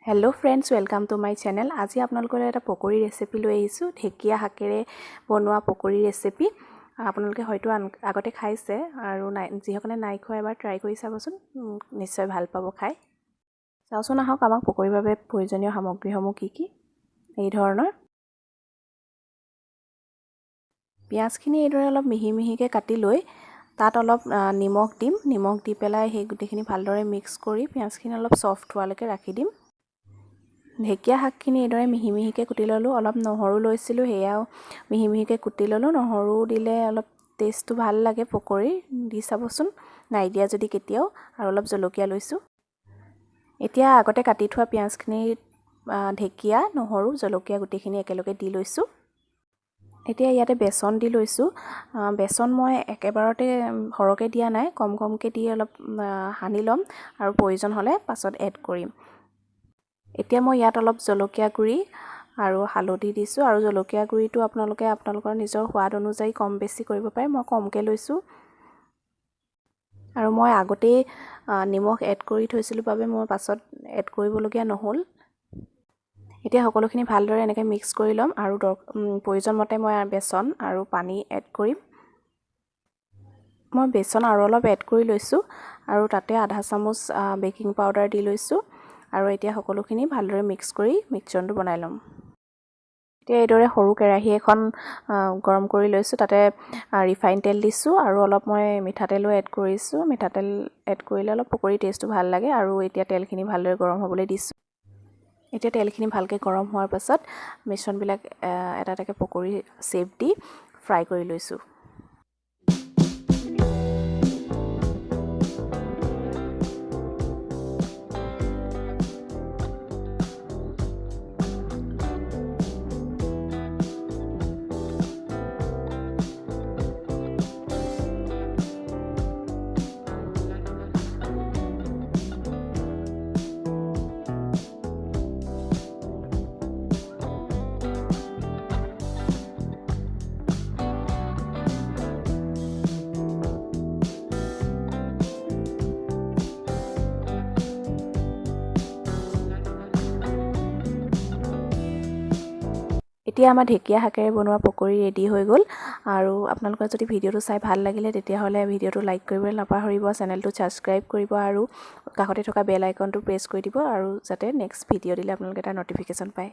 Hello friends, welcome to my channel. आज आपनालोकर एटा Pakri recipe লৈ আহিছো। ঢেকিয়া হাকেৰে বনোৱা পকৰি ৰেচিপি। আপোনালোকে হয়তো আগতে খাইছে আৰু যিসকলে নাই খোৱা এবাৰ ট্ৰাই কৰি চাবচোন, নিশ্চয় ভাল পাব খাই। চাওচোন আহক আমাক পকৰিৰ বাবে প্ৰয়োজনীয় সামগ্ৰীসমূহ কি কি। এই ধৰণৰ পিয়াজখিনি এইদৰে অলপ মিহি মিহিকে কাটি লৈ তাত অলপ নিমখ দিম। নিমখ দি পেলাই সেই গুটিখিনি ভালদৰে মিক্স কৰি পিয়াজখিনি অলপ সফট হোৱালৈকে ৰাখি দিম। ঢেকিয়া শাকখিনি এইদৰে মিহি মিহিকে কুটি ললোঁ। অলপ নহৰু লৈছিলোঁ, সেয়াও মিহি মিহিকে কুটি ললোঁ। নহৰু দিলে অলপ টেষ্টটো ভাল লাগে পকৰি, দি চাবচোন নাই দিয়া যদি কেতিয়াও। আৰু অলপ জলকীয়া লৈছোঁ। এতিয়া আগতে কাটি থোৱা পিয়াজখিনি ঢেকিয়া, নহৰু, জলকীয়া গুটিখিনি একেলগে দি লৈছোঁ। এতিয়া ইয়াতে বেচন দি লৈছোঁ। বেচন মই একেবাৰতে সৰহকৈ দিয়া নাই, কম কমকৈ দি অলপ সানি ল'ম আৰু প্ৰয়োজন হ'লে পাছত এড কৰিম। এতিয়া মই ইয়াত অলপ জলকীয়া গুড়ি আৰু হালধি দিছোঁ। আৰু জলকীয়া গুড়িটো আপোনালোকৰ নিজৰ সোৱাদ অনুযায়ী কম বেছি কৰিব পাৰে। মই কমকৈ লৈছোঁ আৰু মই আগতেই নিমখ এড কৰি থৈছিলোঁ বাবে মই পাছত এড কৰিবলগীয়া নহ'ল। এতিয়া সকলোখিনি ভালদৰে এনেকৈ মিক্স কৰি ল'ম আৰু প্ৰয়োজন মতে মই বেচন আৰু পানী এড কৰিম। মই বেচন আৰু অলপ এড কৰি লৈছোঁ আৰু তাতে আধা চামুচ বেকিং পাউডাৰ দি লৈছোঁ। আৰু এতিয়া সকলোখিনি ভালদৰে মিক্স কৰি মিশ্ৰণটো বনাই ল'ম। এতিয়া এইদৰে সৰু কেৰাহী এখন গৰম কৰি লৈছোঁ। তাতে ৰিফাইন তেল দিছোঁ আৰু অলপ মই মিঠাতেলো এড কৰিছোঁ। মিঠাতেল এড কৰিলে অলপ পকৰি টেষ্টটো ভাল লাগে। আৰু এতিয়া তেলখিনি ভালদৰে গৰম হ'বলৈ দিছোঁ। এতিয়া তেলখিনি ভালকৈ গৰম হোৱাৰ পাছত মিশ্ৰণবিলাক এটা এটাকৈ পকৰি শ্বেপ দি ফ্ৰাই কৰি লৈছোঁ। এতিয়া আমাৰ ঢেকিয়া শাকেৰে বনোৱা পকৰি ৰেডি হৈ গ'ল। আৰু আপোনালোকৰ যদি ভিডিঅ'টো চাই ভাল লাগিলে তেতিয়াহ'লে ভিডিঅ'টো লাইক কৰিবলৈ নাপাহৰিব, চেনেলটো ছাবস্ক্ৰাইব কৰিব আৰু কাষতে থকা বেল আইকনটো প্ৰেছ কৰি দিব আৰু যাতে নেক্সট ভিডিঅ' দিলে আপোনালোকে তাৰ ন'টিফিকেশ্যন পায়।